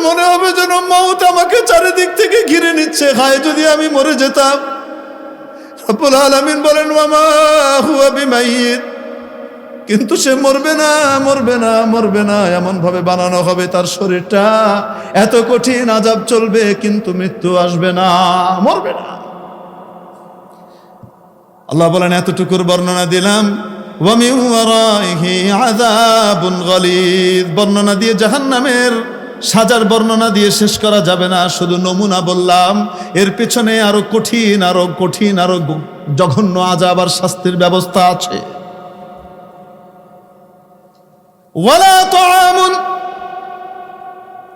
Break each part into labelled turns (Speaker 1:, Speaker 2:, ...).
Speaker 1: মনে হবে যেন মউত আমাকে চারিদিক থেকে ঘিরে নিচ্ছে, হায় যদি আমি মরে যেতাম। রব্বুল আলামিন বলেন ওয়া মা হুয়া বিমাইয়িত, কিন্তু সে মরবে না, মরবে না, মরবে না। এমন ভাবে বানানো হবে তার শরীরটা, এত কঠিন আযাব চলবে কিন্তু মৃত্যু আসবে না, মরবে না। আল্লাহ বলেন এতটুকুর বর্ণনা দিলাম। ওয়া মিন ওয়ারাইহি আযাবুন গালিদ, বর্ণনা দিয়ে জাহান্নামের সাজার বর্ণনা দিয়ে শেষ করা যাবে না, শুধু নমুনা বললাম। এর পেছনে আরো কঠিন, আরো কঠিন, আরো জঘন্য আযাব আর শাস্তির ব্যবস্থা আছে। ওয়ালা তাআমুন,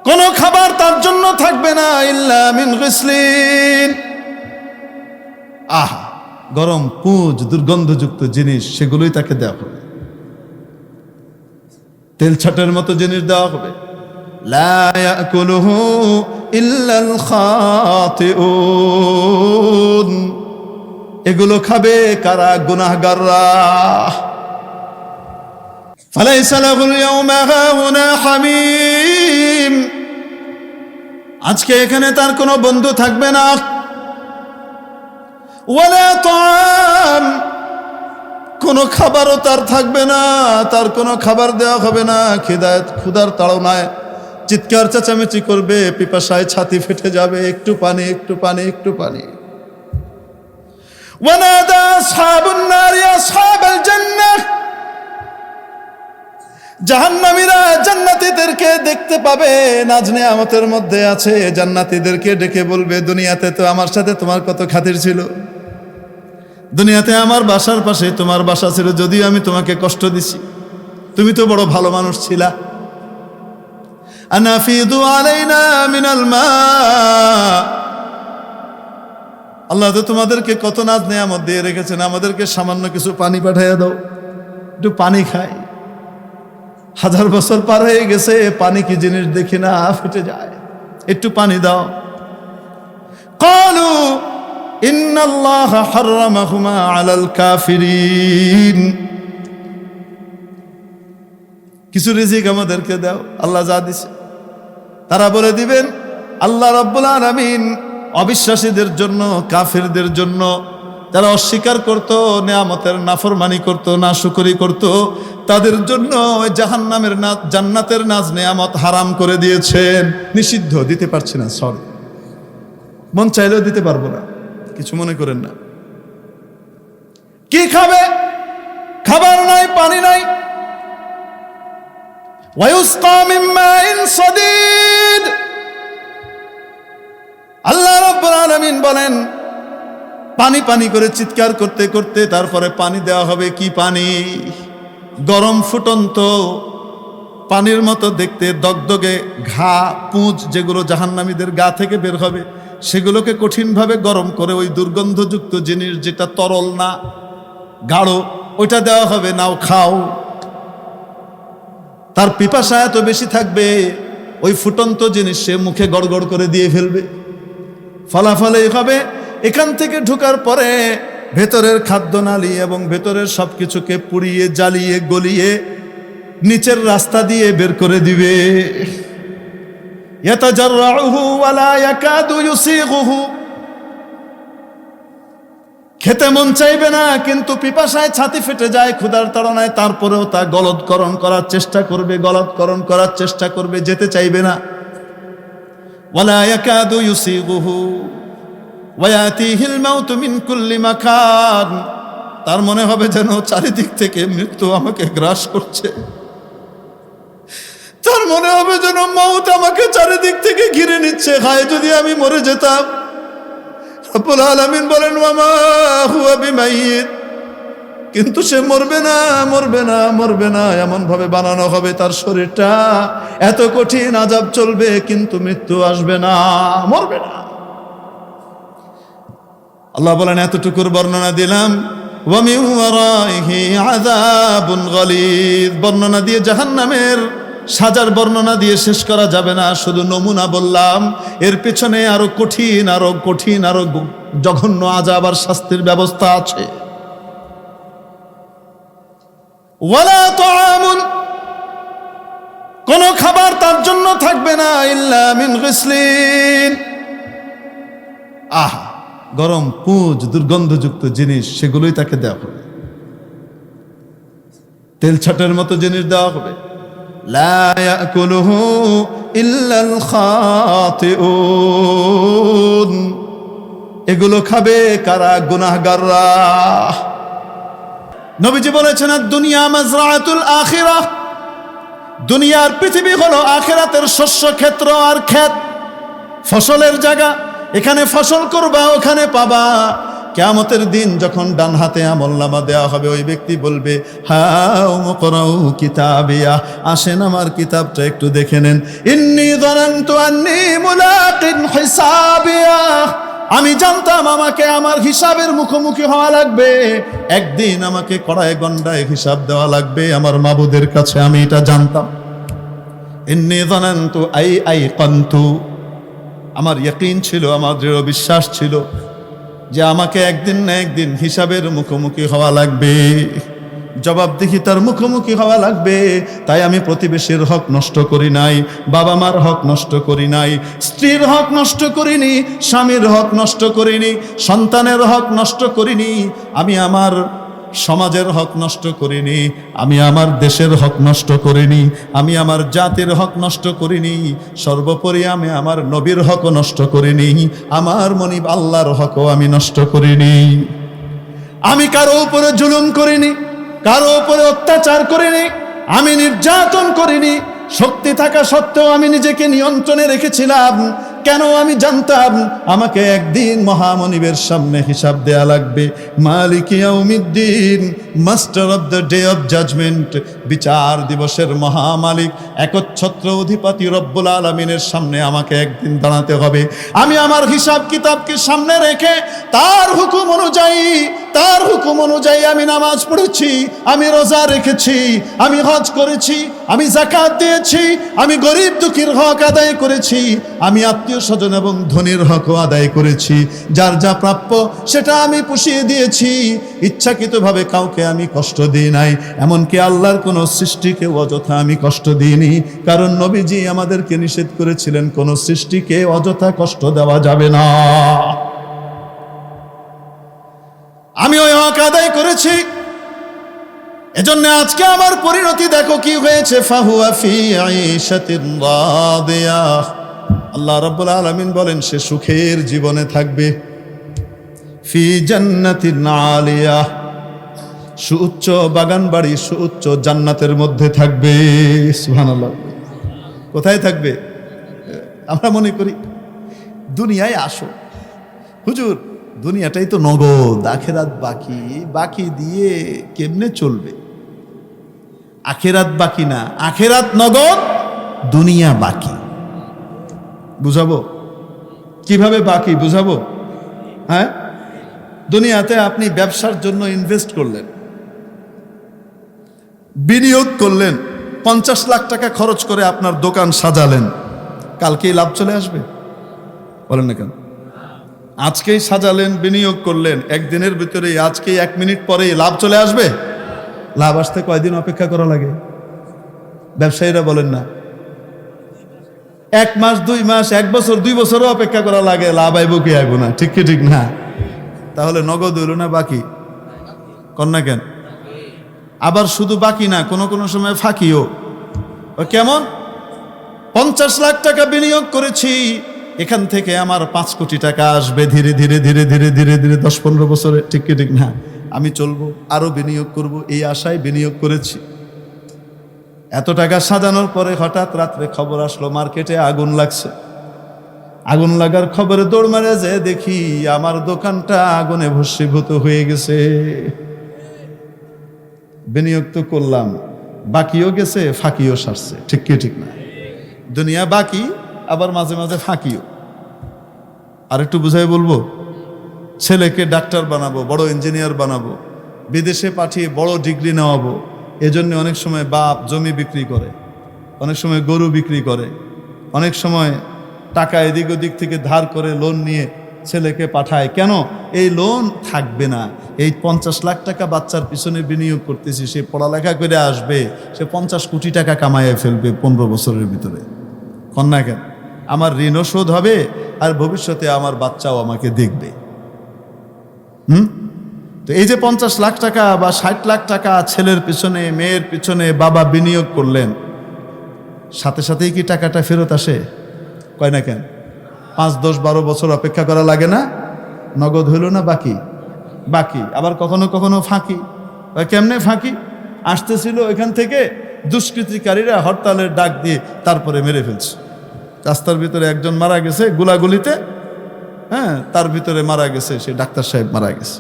Speaker 1: কোন খাবার তার জন্য থাকবে না, ইল্লা মিন গিসলিন, গরম পুঁজ দুর্গন্ধযুক্ত জিনিস, সেগুলোই তাকে দেওয়া হবে। তেল ছাটের মতো জিনিস দেওয়া হবে। লা ইয়াকুলুহু ইল্লাল খাতিউন, এগুলো খাবে কারা? গুনাহগাররা। ফালাইসা লাহুল ইয়াওমা হাহুনা হামিম, আজকে এখানে তার কোনো বন্ধু থাকবে না। ওয়ালা তাআম, কোনো খাবারও তার থাকবে না, তার কোনো খাবার দেওয়া হবে না। ক্ষুধার তাড়নায় চিৎকার চেঁচামেচি করবে, পিপাসায় ছাতি ফেটে যাবে, একটু পানি, একটু পানি, একটু পানি। ওয়ানাদা আসহাবুন নারি আসহাবাল জান্নাহ, জাহান্নামীরা জান্নাতীদেরকে দেখতে পাবে, নাজ নেয়ামতের মধ্যে আছে। জান্নাতীদেরকে ডেকে বলবে, দুনিয়াতে তো আমার সাথে তোমার কত খাতির ছিল, দুনিয়াতে আমার বাসার পাশে তোমার বাসা ছিল, যদিও আমি তোমাকে কষ্ট দিছি, তুমি তো বড় ভালো মানুষ ছিলা। আনাফিদু আলাইনা মিনাল মা, আল্লাহ তো তোমাদেরকে কত নাজ নেয়ামত দিয়ে রেখেছেন, আমাদেরকে সামান্য কিছু পানি পাঠাইয়া দাও, একটু পানি খাই। 1000 বছর পার হয়ে গেছে, পানি কি জিনিস দেখি না, ফেটে যায়, একটু পানি দাও। ক্বালু ইন্নাল্লাহা হাররামাহুমা আলাল কাফিরিন, কিছু রিজিক আমাদেরকে দাও, আল্লাহ যা দিছে। তারা বলে দিবেন আল্লাহ রাব্বুল আলামিন অবিশ্বাসীদের জন্য, কাফিরদের জন্য, যারা অস্বীকার করত, নেয়ামতের নাফরমানি করত, নাশুকরি করত, তাদের জন্য ওই জাহান্নামের জান্নাতের নাজ নেয়ামত হারাম করে দিয়েছেন, নিষিদ্ধ, দিতে পারছি না, সরি, মন চাইলেও দিতে পারবো না, কিছু মনে করেন না। কি খাবে? খাবার নাই, পানি নাই। ওয়ায়ুসকা মিন মাইন সাদীদ, আল্লাহ রাব্বুল আলামিন বলেন পানি পানি করে চিৎকার করতে করতে তারপরে পানি দেওয়া হবে। কি পানি? গরম ফুটন্ত পানির মতো দেখতে, দগদগে ঘা পুঁজ যেগুলো জাহান্নামীদের গা থেকে বের হবে, সেগুলোকে কঠিনভাবে গরম করে ওই দুর্গন্ধযুক্ত জিনিস, যেটা তরল না, গাঢ়, ওইটা দেওয়া হবে, নাও খাও। তার পিপাসা এত বেশি থাকবে, ওই ফুটন্ত জিনিস সে মুখে গড়গড় করে দিয়ে ফেলবে। ফলাফল এই হবে, এখান থেকে ঢোকার পরে ভেতরের খাদ্যনালী এবং ভেতরের সবকিছুকে পুড়িয়ে জ্বালিয়ে গলিয়ে নিচের রাস্তা দিয়ে বের করে দিবে। ইয়াতাজাররাউহু ওয়ালা ইয়াকাদু ইউসিগুহু, খেতে মন চাইবে না, কিন্তু পিপাসায় ছাতি ফেটে যায়, ক্ষুধার তাড়নায়, তারপরেও তা গলৎকরণ করার চেষ্টা করবে, গলৎকরণ করার চেষ্টা করবে, যেতে চাইবে না। ওয়ালা ইয়াকাদু ইউসিগুহু ওয়ায়াতিহিল মাউতু মিন কুল্লি মাকান, তার মনে হবে যেন চারিদিক থেকে মৃত্যু আমাকে গ্রাস করছে, তার মনে হবে যেন মউত আমাকে চারিদিক থেকে ঘিরে নিচ্ছে, হায় যদি আমি মরে যেতাম। রব্বুল আলামিন বলেন ওয়া মা হুয়া বিমাইয়িত, কিন্তু সে মরবে না, মরবে না, মরবে না। এমন ভাবে বানানো হবে তার শরীরটা, এত কঠিন আযাব চলবে কিন্তু মৃত্যু আসবে না, মরবে না। আল্লাহ বলেন এতটুকুর বর্ণনা দিলাম। ওয়া মিন ওয়ারাইহি আযাবুন গালিদ, বর্ণনা দিয়ে জাহান্নামের সাজার বর্ণনা দিয়ে শেষ করা যাবে না, শুধু নমুনা বললাম। এর পেছনে আরো কঠিন, আরো কঠিন, আরো জঘন্য আযাব আর শাস্তির ব্যবস্থা আছে। ওয়ালা তাআমুন, কোনো খাবার তার জন্য থাকবে না ইল্লা মিন গিসলিন। আহা, গরম পুঁজ দুর্গন্ধযুক্ত জিনিস সেগুলোই তাকে দেওয়া হবে, তেল ছাটের মতো জিনিস দেওয়া হবে। লা ইয়াকুলুহু ইল্লাল খাতিউন, এগুলো খাবে কারা? গুনাহগাররা। নবীজি বলেছেন দুনিয়া মাজরাতুল আখিরাহ, দুনিয়ার পৃথিবী হলো আখিরাতের শস্য ক্ষেত্র আর ক্ষেত, ফসলের জায়গা। এখানে ফসল করবা, ওখানে পাবা। কিয়ামতের দিন যখন ডান হাতে আমলনামা দেওয়া হবে, ওই ব্যক্তি বলবে হাউ মুকরাউ কিতাবিয়া, আসেন আমার কিতাবটা একটু দেখে নেন। ইন্নী যানানতু আন্নী মুলাকিন হিসাবিয়া, আমি জানতাম আমাকে আমার হিসাবের মুখোমুখি হওয়া লাগবে, একদিন আমাকে কড়ায় গন্ডায় হিসাব দেওয়া লাগবে আমার মাবুদের কাছে, আমি এটা জানতাম। ইন্নী যানানতু আইকানতু, আমার ইয়াকিন ছিল, আমার দৃঢ় বিশ্বাস ছিল যে আমাকে একদিন না একদিন হিসাবের মুখোমুখি হওয়া লাগবে, জবাবদিহিতার মুখোমুখি হওয়া লাগবে। তাই আমি প্রতিবেশীর হক নষ্ট করি নাই, বাবা মার হক নষ্ট করি নাই, স্ত্রীর হক নষ্ট করিনি, স্বামীর হক নষ্ট করিনি, সন্তানের হক নষ্ট করিনি, আমি আমার সমাজের হক নষ্ট করিনি, আমি আমার দেশের হক নষ্ট করিনি, আমি আমার জাতির হক নষ্ট করিনি, সর্বোপরি আমি আমার নবীর হকও নষ্ট করিনি, আমার মনিব আল্লাহর হকও আমি নষ্ট করিনি। আমি কারো উপরে জুলুম করিনি, কারো উপরে অত্যাচার করিনি, আমি নির্যাতন করিনি। শক্তি থাকা সত্ত্বেও আমি নিজেকে নিয়ন্ত্রণে রেখেছিলাম। কেন? আমি জানতাম আমাকে একদিন মহামনিবের সামনে হিসাব দেয়া লাগবে। মালিক ইয়াউমিদ্দিন, master of the day of judgement, বিচার দিবসের মহামালিক একচ্ছত্র অধিপতি রব্বুল আলামিনের সামনে আমাকে একদিন দাঁড়াতে হবে। আমি আমার হিসাব কিতাবকে সামনে রেখে তার হুকুম অনুযায়ী আমি নামাজ পড়েছি, আমি রোজা রেখেছি, আমি হজ করেছি, আমি যাকাত দিয়েছি, আমি গরিব দুঃখীর হক আদায় করেছি, আমি আত্মীয় স্বজন এবং ধনীর হকও আদায় করেছি। যার যা প্রাপ্য সেটা আমি পুষিয়ে দিয়েছি। ইচ্ছাকৃতভাবে কাউকে আমি কষ্ট দিই নাই, এমনকি আল্লাহর কোনো সৃষ্টিকে অযথা আমি কষ্ট দিইনি। কারণ নবীজি আমাদেরকে নিষেধ করেছিলেন কোনো সৃষ্টিকে অযথা কষ্ট দেওয়া যাবে না। আমি ওই হক আদায় করেছি। এজন্য আজকে আমার পরিণতি দেখো কি হয়েছে। ফাহুয়া ফি আইশাতিন রাদিয়া, আল্লাহ রাব্বুল আলামিন বলেন সে সুখের জীবনে থাকবে। ফি জান্নাতিন আলিয়া, সুউচ্চ বাগান বাড়ি, সুউচ্চ জান্নাতের মধ্যে থাকবে। সুবহানাল্লাহ। কোথায় থাকবে? আমরা মনে করি দুনিয়ায় আসো হুজুর, দুনিয়াটাই তো নগদ, আখেরাত বাকি, বাকি দিয়ে কেমনে চলবে? আখেরাত বাকি না, আখেরাত নগদ, দুনিয়া বাকি। বুঝাবো কিভাবে বাকি? বুঝাবো। হ্যাঁ, দুনিয়াতে আপনি ব্যবসার জন্য ইনভেস্ট করলেন, বিনিয়োগ করলেন, 50 লাখ টাকা খরচ করে আপনার দোকান সাজালেন, কালকেই লাভ চলে আসবে? বলেন না কেন? আজকেই সাজালেন, বিনিয়োগ করলেন, একদিনের ভিতরেই, আজকেই 1 মিনিট পরেই লাভ চলে আসবে? লাভ আসতে কয়দিন অপেক্ষা করা লাগে? ব্যবসায়ীরা বলেন না 1 মাস, 2 মাস, 1 বছর, 2 বছরও অপেক্ষা করা লাগে, লাভ আইব কি আইব না? ঠিক কি ঠিক না? তাহলে নগদ হইল না বাকি? কন্যা কেন? আবার শুধু বাকি না, কোনো সময় ফাঁকিও। কেমন? 50 লাখ টাকা বিনিয়োগ করেছি, এখান থেকে আমার 5 কোটি টাকা আসবে ধীরে ধীরে ধীরে ধীরে ধীরে ধীরে 10-15 বছরে। ঠিক কি ঠিক না? আমি চলবো, আরো বিনিয়োগ করব, এই আশায় বিনিয়োগ করেছি। এত টাকা সাজানোর পরে হঠাৎ রাত্রে খবর আসলো মার্কেটে আগুন লাগছে। আগুন লাগার খবরে দৌড় মারে যে দেখি আমার দোকানটা আগুনে ভস্মীভূত হয়ে গেছে। বিনিয়োগ তো করলাম, বাকিও গেছে, ফাঁকিও সারছে। ঠিক কি ঠিক না? দুনিয়া বাকি, আবার মাঝে মাঝে ফাঁকিও। আর একটু বুঝাই বলবো, ছেলেকে ডাক্তার বানাবো, বড় ইঞ্জিনিয়ার বানাবো, বিদেশে পাঠিয়ে বড় ডিগ্রি নেওয়াবো, এজন্য অনেক সময় বাপ জমি বিক্রি করে, অনেক সময় গরু বিক্রি করে, অনেক সময় টাকা এদিক ওদিক থেকে ধার করে লোন নিয়ে ছেলেকে পাঠায়। কেন? এই লোন থাকবে না, এই 50 লাখ টাকা বাচ্চার পিছনে বিনিয়োগ করতেছি, সে পড়ালেখা করে আসবে, সে 50 কোটি টাকা কামাইয়ে ফেলবে 15 বছরের ভিতরে। কন্যা কেন? আমার ঋণও শোধ হবে, আর ভবিষ্যতে আমার বাচ্চাও আমাকে দেখবে। তো এই যে 50 লাখ টাকা বা 60 লাখ টাকা ছেলের পিছনে মেয়ের পিছনে বাবা বিনিয়োগ করলেন, সাথে সাথেই কি টাকাটা ফেরত আসে? কয় না কেন? 5, 10, 12 বছর অপেক্ষা করা লাগে না? নগদ হইল না বাকি? বাকি। আবার কখনো কখনো ফাঁকি। কেমনে ফাঁকি? আসতেছিল এখান থেকে দুষ্কৃতিকারীরা হরতালের ডাক দিয়ে তারপরে মেরে ফেলছে। রাস্তার ভিতরে একজন মারা গেছে গুলাগুলিতে, হ্যাঁ, তার ভিতরে মারা গেছে, সে ডাক্তার সাহেব মারা গেছে।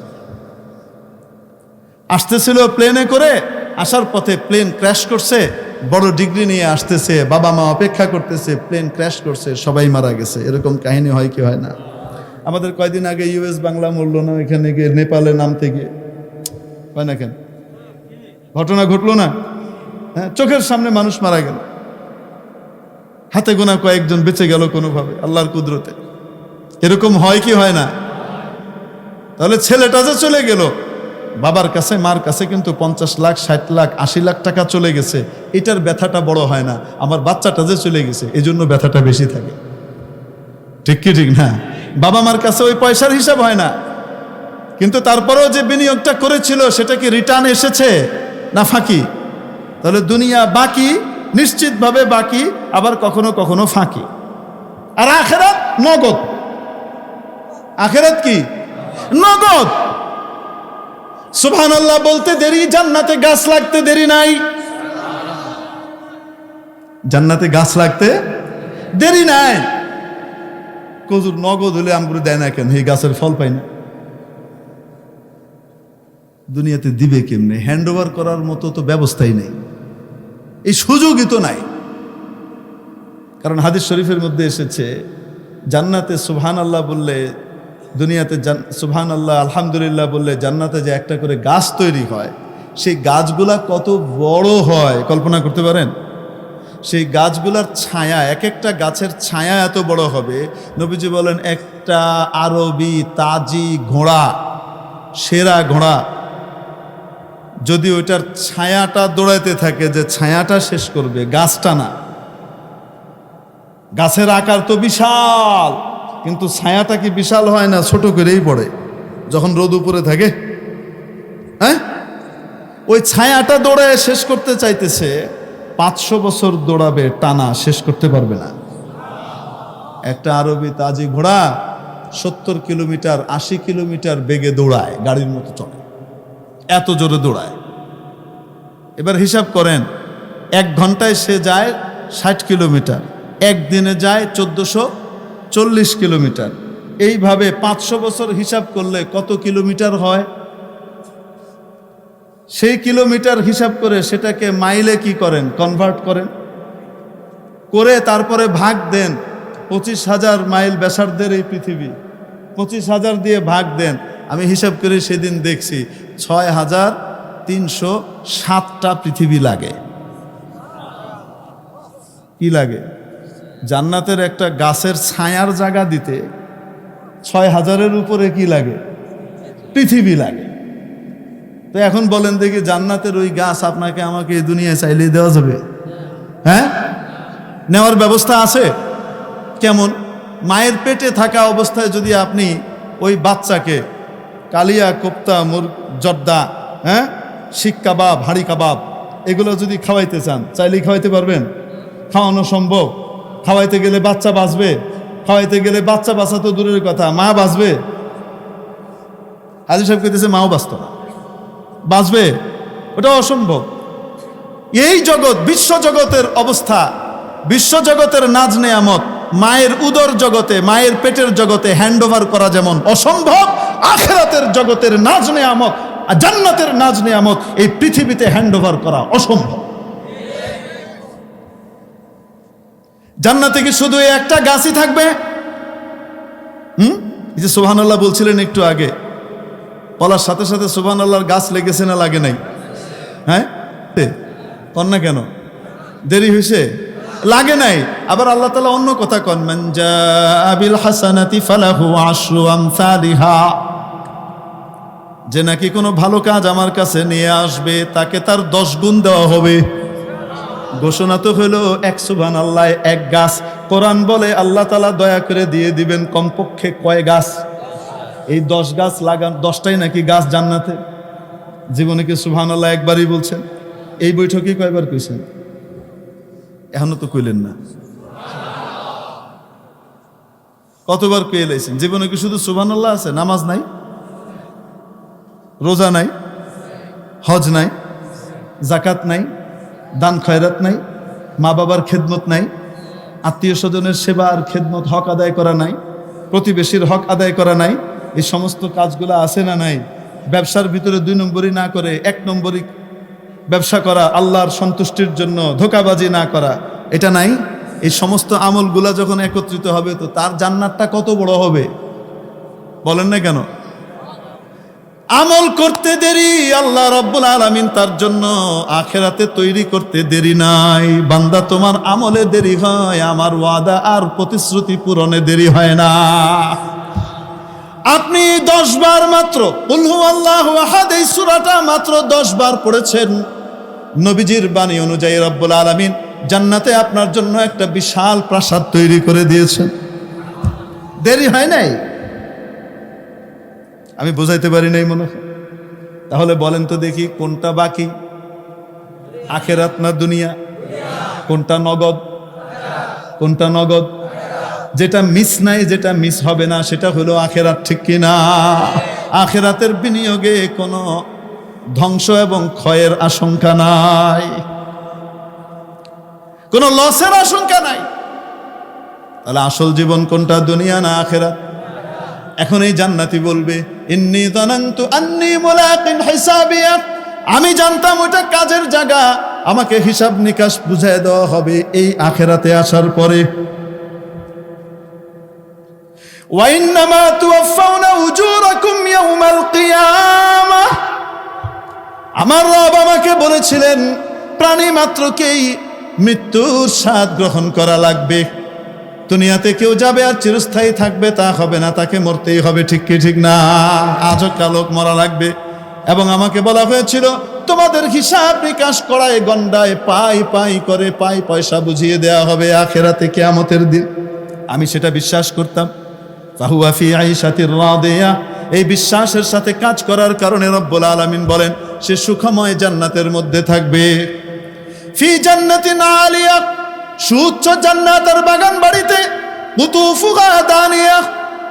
Speaker 1: আসতেছিল প্লেনে করে, আসার পথে প্লেন ক্র্যাশ করছে, বড় ডিগ্রি নিয়ে আসতেছে, বাবা মা অপেক্ষা করতেছে, প্লেন ক্র্যাশ করছে, সবাই মারা গেছে। এরকম কাহিনী হয় কি হয় না? আমাদের কয়দিন আগে ইউএস বাংলা মরল না, এখানে গিয়ে নেপালে নামতে গিয়ে? হয় না কেন? ঘটনা ঘটলো না? হ্যাঁ, চোখের সামনে মানুষ মারা গেল, হাতে গোনা কয়েকজন বেঁচে গেল কোনোভাবে আল্লাহর কুদরতে। এরকম হয় কি হয় না? তাহলে ছেলেটা যে চলে গেল বাবার কাছে মার কাছে, কিন্তু 50 লাখ 60 লাখ 80 লাখ টাকা চলে গেছে, এটার ব্যথাটা বড় হয় না। আমার বাচ্চাটা যে চলে গেছে এই জন্য ব্যথাটা বেশি থাকে। ঠিক কি ঠিক না? বাবা মার কাছে ওই পয়সার হিসাব হয় না, কিন্তু তারপরেও যে বিনিয়োগটা করেছিল সেটা কি রিটার্ন এসেছে না ফাঁকি? তাহলে দুনিয়া বাকি, নিশ্চিতভাবে বাকি, আবার কখনো কখনো ফাঁকি। আর আখেরাত নগদ। আখেরাত কি? নগদ। সুবহানাল্লাহ বলতে দেরি, জান্নাতে গাছ লাগতে দেরি নাই। জান্নাতে গাছ লাগতে দেরি নাই। কজুর নগদ হলে আমগুলো দেয় না কেন? এই গাছের ফল পাই না। দুনিয়াতে দিবে কেমনে? হ্যান্ড ওভার করার মতো তো ব্যবস্থাই নেই, এই সুযোগই তো নাই। কারণ হাদিস শরীফের মধ্যে এসেছে, জান্নাতে সুবহানাল্লাহ বললে, দুনিয়াতে সুবহানাল্লাহ আলহামদুলিল্লাহ বললে জান্নাতে যে একটা করে গাছ তৈরি হয়, সেই গাছগুলা কত বড় হয় কল্পনা করতে পারেন? সেই গাছগুলার ছায়া, এক একটা গাছের ছায়া এত বড় হবে। নবীজি বলেন, একটা আরবি তাজি ঘোড়া, সেরা ঘোড়া, যদি ওইটার ছায়াটা দৌড়াইতে থাকে, যে ছায়াটা শেষ করবে, গাছটা না। গাছের আকার তো বিশাল, কিন্তু ছায়াটা কি বিশাল হয় না? ছোট করেই পড়ে যখন রোদ উপরে থাকে। হ্যাঁ, ওই ছায়াটা দৌড়ায় শেষ করতে চাইতেছে, 500 বছর দৌড়াবে টানা, শেষ করতে পারবে না। একটা আরবি তাজি ঘোড়া 70 কিলোমিটার 80 কিলোমিটার বেগে দৌড়ায়, গাড়ির মতো চলে, এত জোরে দৌড়ায়। এবার হিসাব করেন, 1 ঘন্টায় সে যায় 60 কিলোমিটার, একদিনে যায় 1440 কিলোমিটার। এইভাবে 500 বছর হিসাব করলে কত কিলোমিটার হয়? সেই কিলোমিটার হিসাব করে সেটাকে মাইলে কি করেন? কনভার্ট করেন, করে তারপরে ভাগ দেন। 25,000 মাইল ব্যাসার্ধের এই পৃথিবী, 25,000 দিয়ে ভাগ দেন। আমি হিসাব করে সেদিন দেখছি 6,307টা পৃথিবী লাগে। কি লাগে? জান্নাতের একটা গাছের ছায়ার জায়গা দিতে 6,000-এর উপরে কি লাগে? পৃথিবী লাগে। তো এখন বলেন দেখি, জান্নাতের ওই গাছ আপনাকে আমাকে এই দুনিয়ায় চাইলে দেওয়া যাবে? হ্যাঁ, নেওয়ার ব্যবস্থা আছে? কেমন? মায়ের পেটে থাকা অবস্থায় যদি আপনি ওই বাচ্চাকে কালিয়া, কোপ্তা, জর্দা, হ্যাঁ, শিক কাবাব, হাঁড়ি কাবাব, এগুলো যদি খাওয়াইতে চান, চাইলেই খাওয়াইতে পারবেন? খাওয়ানো সম্ভব? খাওয়াইতে গেলে বাচ্চা বাঁচবে? খাওয়াইতে গেলে বাচ্চা বাঁচা তো দূরের কথা, মা বাঁচবে? হাজী সাহেব কইতেছে মাও বাঁচত না, বাঁচবে? ওটা অসম্ভব। এই জগৎ, বিশ্ব জগতের অবস্থা, বিশ্ব জগতের নাজ নেয়ামত মায়ের উদর জগতে, মায়ের পেটের জগতে হ্যান্ড ওভার করা যেমন অসম্ভব, আখিরাতের জগতের নাজ নেয়ামত, জান্নাতের নাজ নেয়ামত এই পৃথিবীতে হ্যান্ড ওভার করা অসম্ভব। জান্নাতে কি শুধু এই একটা গাছই থাকবে? এই যে সুবহানাল্লাহ বলছিলেন একটু আগে, বলার সাথে সাথে সুবহানাল্লাহর গাছ লেগেছে না লাগে নাই? হ্যাঁ, কন্যা কেন দেরি হয়েছে? লাগে নাই। আবার আল্লাহ তাআলা অন্য কথা কন, মান জাআ বিল হাসানাতি ফালাহু আশরু আমসালিহা। যে নাকি কোনো ভালো কাজ আমার কাছে নিয়ে আসবে তাকে তার 10 গুণ দেওয়া হবে। ঘোষণা তো হলো 1 সুবহানাল্লাহ 1 গাছ। কোরআন বলে আল্লাহ তাআলা দয়া করে দিয়ে দিবেন কমপক্ষে কয় গাছ? এই 10 গাছ লাগান, 10টাই নাকি গাছ জান্নাতে। জীবনে কি সুবহানাল্লাহ একবারই বলছেন? এই বৈঠকে কয়বার কইছেন? এখনো তো কইলেন না। কতবার কয়ে লাইছেন? জীবনে কি শুধু সুবহানাল্লাহ আছে? নামাজ নাই, রোজা নাই, হজ নাই, জাকাত নাই, দান খয়রাত নাই, মা বাবার খেদমত নাই, আত্মীয় স্বজনের সেবা আর খেদমত হক আদায় করা নাই, প্রতিবেশীর হক আদায় করা নাই। এই সমস্ত কাজগুলো আছে না নাই? ব্যবসার ভিতরে 2 নম্বরই না করে 1 নম্বরই ব্যবসা করা, আল্লাহর সন্তুষ্টির জন্য ধোঁকাবাজি না করা, এটা নাই? এই সমস্ত আমলগুলা যখন একত্রিত হবে তো তার জান্নাতটা কত বড় হবে বলেন না কেন? আমল করতে দেরি, আল্লাহ রাব্বুল আলামিন তার জন্য আখিরাতে তৈরি করতে দেরি নাই। বান্দা তোমার আমলে দেরি হয়, আমার ওয়াদা আর প্রতিশ্রুতি পূরণে দেরি হয় না। আপনি 10 বার মাত্র কুল হুয়াল্লাহু আহাদ এই সূরাটা মাত্র 10 বার পড়েছেন, নবীজির বাণী অনুযায়ী রব্বুল আলামিন জান্নাতে আপনার জন্য একটা বিশাল প্রাসাদ তৈরি করে দিয়েছেন। দেরি হয় নাই? আমি বোঝাইতে পারি নাই মনে হয়? তাহলে বলেন তো দেখি কোনটা বাকি, আখিরাত না দুনিয়া? কোনটা নগদ? কোনটা নগদ? যেটা মিস নাই, যেটা মিস হবে না সেটা হলো আখিরাত, ঠিক কি না? আখিরাতের বিনিয়োগে কোনো ধ্বংস এবং ক্ষয়ের আশঙ্কা নাই, কোনো লসের আশঙ্কা নাই। তাহলে আসল জীবন কোনটা, দুনিয়া না আখিরাত? এখন এই জান্নাতি বলবে ইন্নী যানানতু আন্নী মুলাকিন হিসাবিয়া, আমি জানতাম ওটা কাজের জায়গা, আমাকে হিসাব নিকাশ বুঝায় দেওয়া হবে এই আখিরাতে আসার পরে। ওয়া ইন্নামা তুওয়াফাউনা উজুরাকুম ইয়াউমাল কিয়ামাহ, আমার রব আমাকে বলেছিলেন প্রাণী মাত্রকেই মৃত্যুর স্বাদ গ্রহণ করা লাগবে। দুনিয়াতে কেউ যাবে আর চিরস্থায়ী থাকবে তা হবে না, তাকে মরতেই হবে, ঠিক কি ঠিক না? আজও কালক মরা লাগবে। এবং আমাকে বলা হয়েছিল তোমাদের হিসাব নিকাশ করায় গন্ডায় পাই পাই করে পাই পয়সা বুঝিয়ে দেওয়া হবে আখিরাতে কিয়ামতের দিন। আমি সেটা বিশ্বাস করতাম। ফাহুয়া ফি আইশাতির রাদিয়া, এই বিশ্বাসের সাথে কাজ করার কারণে রব্বুল আলামিন বলেন সে সুখময় জান্নাতের মধ্যে থাকবে। ফি জান্নাতিন আলিয়া, সুউচ্চ জান্নাতের বাগান বাড়িতে, কুতুফুহা দানিয়া,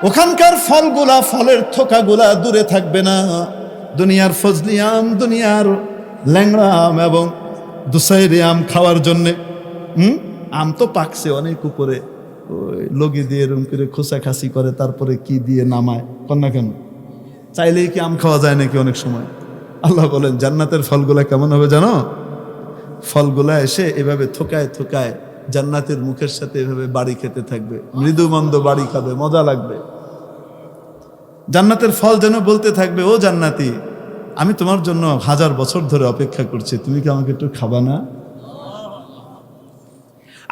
Speaker 1: ওখানকার ফলগুলা, ফলের থোকাগুলা দূরে থাকবে না। দুনিয়ার ফজলি আম, দুনিয়ার ল্যাংড়া আম এবং দুসাইরি আম খাওয়ার জন্যে আম তো পাকছে অনেক উপরে, ওই লগি দিয়ে এরম করে খোসাখাসি করে তারপরে কি দিয়ে নামায়, কন্যা কেন চাইলেই কি আম খাওয়া যায় নাকি অনেক সময়? আল্লাহ বলেন জান্নাতের ফলগুলা কেমন হবে জানো? ফলগুলা এসে এভাবে থোকায় থোকায় জান্নাতের মুখের সাথে এভাবে বাড়ি খেতে থাকবে, মৃদু মন্দ বাড়ি খাবে, মজা লাগবে। জান্নাতের ফল যেন বলতে থাকবে ও জান্নাতি, আমি তোমার জন্য 1000 বছর ধরে অপেক্ষা করছি, তুমি কি আমাকে একটু খাবা না?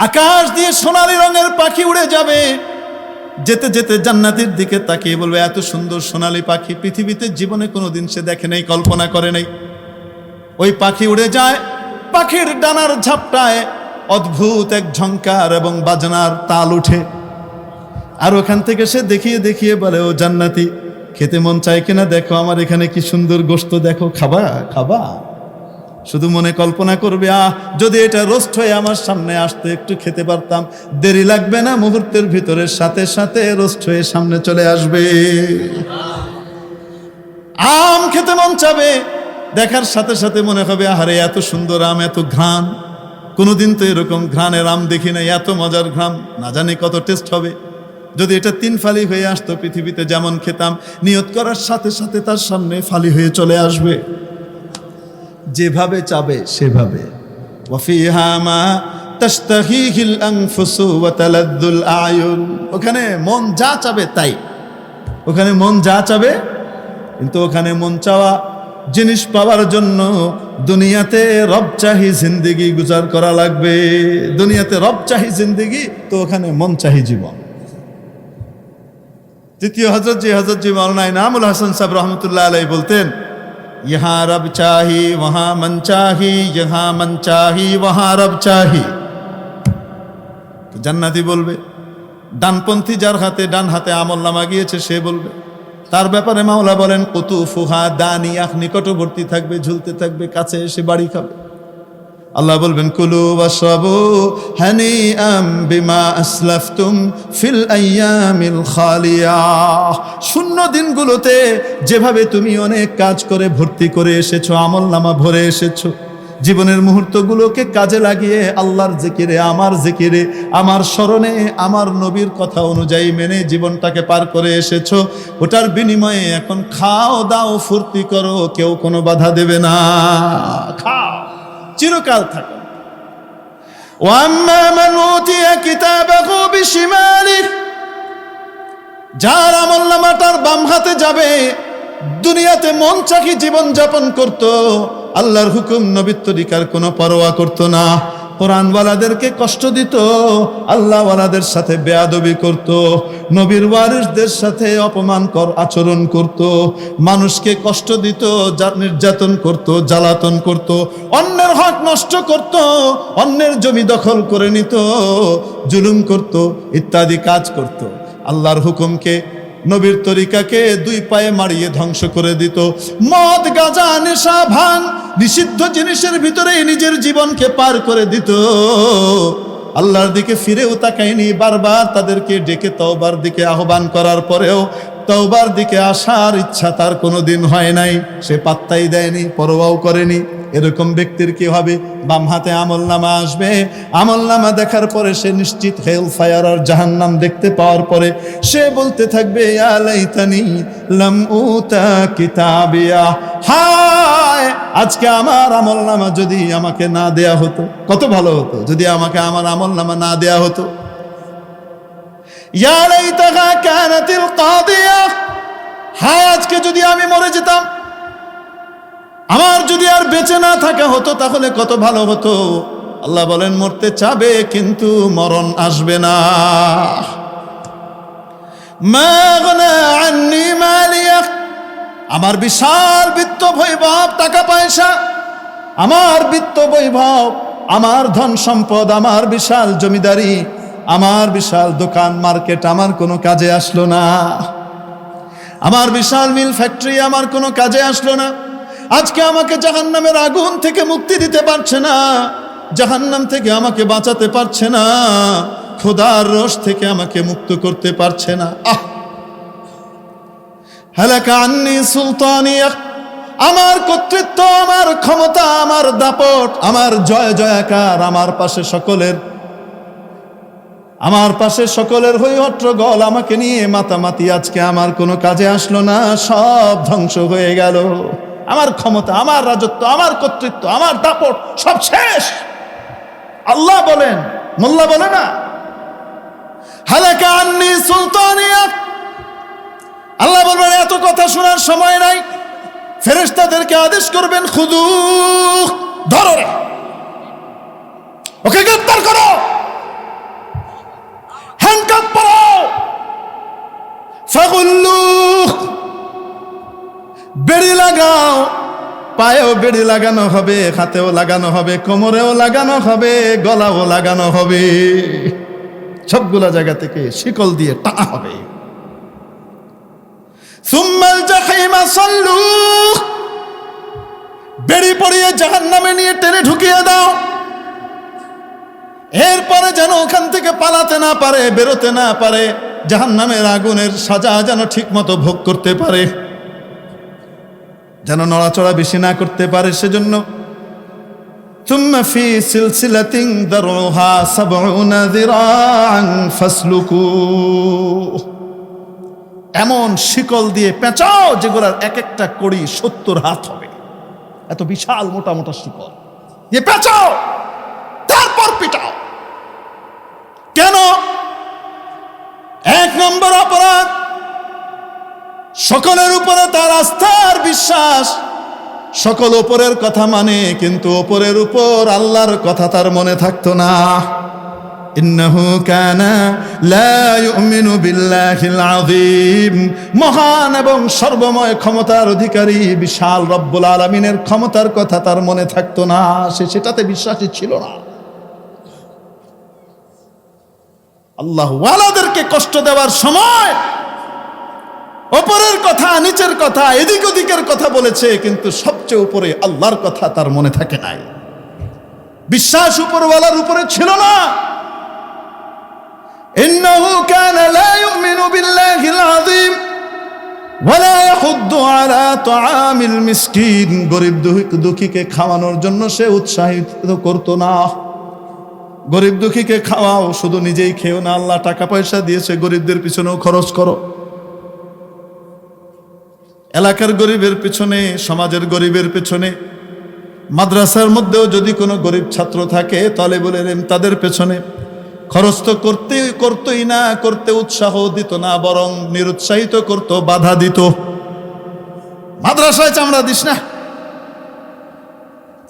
Speaker 1: আকাশ দিয়ে সোনালী রঙের পাখি উড়ে যাবে, যেতে যেতে জান্নাতের দিকে তাকিয়ে বলবে এত সুন্দর সোনালী পাখি পৃথিবীতে জীবনে কোনোদিন সে দেখে নাই, কল্পনা করে নাই। ওই পাখি উড়ে যায়, পাখির ডানার ঝাপটায় অদ্ভুত এক ঝংকার এবং বাজনার তাল উঠে, আর ওখান থেকে সে দেখিয়ে দেখিয়ে বলে ও জান্নাতি খেতে মন চায় কিনা দেখো, আমার এখানে কি সুন্দর গোশত দেখো, খাবা? খাবা? শুধু মনে কল্পনা করবে যদি এটা রোস্ট হয়ে আমার সামনে আসতে একটু খেতে পারতাম, দেরি লাগবে না, মুহূর্তের ভিতরে সাথে সাথে রোস্ট হয়ে সামনে চলে আসবে। আম খেতে মন চাবে, দেখার সাথে সাথে মনে হবে আহারে এত সুন্দর আম, এত ঘ্রাণ, কোনোদিন তো এরকম ঘ্রাণের আম দেখি নাই, এত মজার ঘ্রাণ, না জানি কত টেস্ট হবে। যদি এটা 3 ফালি হয়ে আসতো পৃথিবীতে যেমন খেতাম, নিয়ত করার সাথে সাথে তার সামনে ফালি হয়ে চলে আসবে, যেভাবে চাবে সেভাবে। ওয়াফিহা মা তাশতাহিহিল আনফুসু ওয়া তালাদ্দুল আয়ুন, ওখানে মন যা চাবে তাই, ওখানে মন যা চাবে। কিন্তু ওখানে মন চাওয়া জিনিস পাওয়ার জন্য দুনিয়াতে রবচাহি জিন্দেগি গুজার করা লাগবে। দুনিয়াতে রবচাহি জিন্দেগি, তো ওখানে মন চাহি জীবন। তৃতীয় হযরত জি মাওলানা ইনামুল হাসান সাহেব রহমতুল্লাহ আলাইহি বলতেন, ইহা রব চাহি ওয়াহা মন চাহি, ইহা মন চাহি ওয়াহা রব চাহি। জান্নাতি বলবে, ডানপন্থী যার হাতে ডান হাতে আমলনামা গিয়েছে সে বলবে। তার ব্যাপারে মাওলা বলেন, কুতুফুহা দানিয়াহ, নিকটবর্তী থাকবে, ঝুলতে থাকবে, কাছে এসে বাড়ি খাবে। আল্লাহ বলবেন, কুলু ওয়াশরাবু হানিআম বিমা আসলাফতুম ফিল আইয়ামিল খালিয়াহ। শূন্য দিনগুলোতে যেভাবে তুমি অনেক কাজ করে ভর্তি করে এসেছো, আমলনামা ভরে এসেছো, জীবনের মুহূর্তগুলোকে কাজে লাগিয়ে আল্লাহর জিকিরে, আমার স্মরণে, আমার নবীর কথা অনুযায়ী মেনে জীবনটাকে পার করে এসেছো, ওটার বিনিময়ে এখন খাও দাও ফুর্তি করো, কেউ কোনো বাধা দেবে না। খাও, চিরকাল থাকো। ওয়াম্মা মান উতিয়া কিতাবাহু বিশিমালিহি, যার আমলনামাটার বাম হাতে যাবে, দুনিয়াতে মন চাকি জীবন যাপন করত, আল্লাহর হুকুম নবীর তরিকার কোনো পরোয়া করত না, কোরআনওয়ালাদেরকে কষ্ট দিত, আল্লাহওয়ালাদের সাথে বেয়াদবি করত, নবীর ওয়ারিসদের সাথে অপমানকর আচরণ করত, মানুষকে কষ্ট দিত, নির্যাতন করত, জ্বালাতন করত, অন্যের হক নষ্ট করত, অন্যের জমি দখল করে নিত, জুলুম করত, ইত্যাদি কাজ করত। আল্লাহর হুকুমকে, নবীর তরিকাকে দুই পায়ে মারিয়ে ধ্বংস করে দিত। মদ, গাঁজা, নেশা, ভাঙ, নিষিদ্ধ জিনিসের ভিতরে নিজের জীবনকে পার করে দিত। আল্লাহর দিকে ফিরেও তাকায়নি, বারবার তাদেরকে ডেকে তওবার দিকে আহ্বান করার পরেও তওবার দিকে আসার ইচ্ছা তার কোনোদিন হয় নাই, সে পাত্তাই দেয়নি, পরোয়াও করেনি। এরকম ব্যক্তির কি হবে? বাম হাতে আমলনামা আসবে, আমলনামা দেখার পরে সে নিশ্চিত হেল ফায়ার আর জাহান্নাম দেখতে পাওয়ার পরে সে বলতে থাকবে, ইয়া লাইতানি লাম উতা কিতাবিয়া, হায় আজকে আমার আমলনামা যদি আমাকে না দেয়া হতো, কত ভালো হতো যদি আমাকে আমার আমলনামা না দেয়া হতো। ইয়া লাইতাহা কানাতিল কাদিয়া, হায় আজকে যদি আমি মরে যেতাম, আমার যদি আর বেঁচে না থাকা হতো তাহলে কত ভালো হতো। আল্লাহ বলেন, মরতে চাবে কিন্তু মরণ আসবে না। মা গনা আন্নি মালিয়া, আমার বিশাল বিত্ত বৈভব, টাকা পয়সা, আমার বিত্ত বৈভব, আমার ধন সম্পদ, আমার বিশাল জমিদারি, আমার বিশাল দোকান মার্কেট আমার কোনো কাজে আসলো না, আমার বিশাল মিল ফ্যাক্টরি আমার কোনো কাজে আসলো না। আজকে আমাকে জাহান্নামের আগুন থেকে মুক্তি দিতে পারছে না, জাহান্নাম থেকে আমাকে বাঁচাতে পারছে না, খোদার রোষ থেকে আমাকে মুক্ত করতে পারছে না। হালাকা আন্নি সুলতানিয়া, আমার কর্তৃত্ব, আমার ক্ষমতা, আমার দাপট, আমার জয় জয়াকার, আমার পাশে সকলের হৈহট্টগোল আমাকে নিয়ে মাতামাতি আজকে আমার কোনো কাজে আসলো না, সব ধ্বংস হয়ে গেল। আমার ক্ষমতা, আমার রাজত্ব, আমার কর্তৃত্ব, আমার দাপট সব শেষ। আল্লাহ বলেন, মোল্লা বলে না, হালাকা আন্নি সুলতানিয়া। আল্লাহ বলবেন, এত কথা শোনার সময় নাই। ফেরেশতাদেরকে আদেশ করবেন, খুদু, ধরো রে, ওকে গ্রেফতার করো, হ্যান্ডকাফ পরাও, ফাগুল্লু, বেড়ি লাগাও, পায়েও বেড়ি লাগানো হবে, হাতেও লাগানো হবে, কোমরেও লাগানো হবে, গলাও লাগানো হবে, সবগুলা জায়গা থেকে শিকল দিয়ে টানা হবে। সুম্মাল জাহিমা সাল্লু, বেড়ি পরিয়ে জাহান্নামে নিয়ে টেনে ঢুকিয়ে দাও। এরপরে যেন ওখান থেকে পালাতে না পারে, বেরোতে না পারে, জাহান্নামের আগুনের সাজা যেন ঠিক মতো ভোগ করতে পারে, যেন নড়াচড়া বেশি না করতে পারে। সেজন্য থুম্মা ফি সিলসিলাতিন দারউহা ৭০ যিরাআন ফাসলুকু, এমন শিকল দিয়ে পেঁচাও যেগুলার এক একটা কড়ি ৭০ হাত হবে, এত বিশাল মোটা মোটা শিকল দিয়ে পেঁচাও, তারপর পিটাও। কেন? এক নম্বর অপরাধ, সকলের উপরে তার আস্থার বিশ্বাস, সকল উপরের কথা মানে, কিন্তু উপরের উপর আল্লাহর কথা তার মনে থাকতো না। ইন্নাহু কানা লা ইউমিনু বিল্লাহিল আযীম। মহান এবং সর্বময় ক্ষমতার অধিকারী বিশাল রব্বুল আলামিনের ক্ষমতার কথা তার মনে থাকতো না, সে সেটাতে বিশ্বাসী ছিল না। আল্লাহ ওয়ালাদেরকে কষ্ট দেওয়ার সময় উপরের কথা, নিচের কথা, এদিক ওদিকের কথা বলেছে, কিন্তু সবচেয়ে উপরে আল্লাহর কথা তার মনে থাকে নাই। বিশ্বাস উপরওয়ালার উপরে ছিল না। ইন্নাহু কানা লা ইউমিনু বিল্লাহিল আযীম ওয়া লা ইয়াহুদ্দু আলা তাআমিল মিসকিন। গরীব দুঃখীকে খাওয়ানোর জন্য সে উৎসাহিত করতো না। গরীব দুঃখীকে খাওয়াও, শুধু নিজেই খেও না, আল্লাহ টাকা পয়সা দিয়েছে, গরিবদের পিছনেও খরচ করো। এলাকার গরিবের পিছনে, সমাজের গরিবের পিছনে, মাদ্রাসার মধ্যেও যদি কোনো গরিব ছাত্র থাকে তালেবুল ইলম, তাদের পেছনে খরচ তো করতোই না, করতে উৎসাহ দিত না, বরং নিরুৎসাহিত করত, বাধা দিত। মাদ্রাসায় চামড়া দিস না,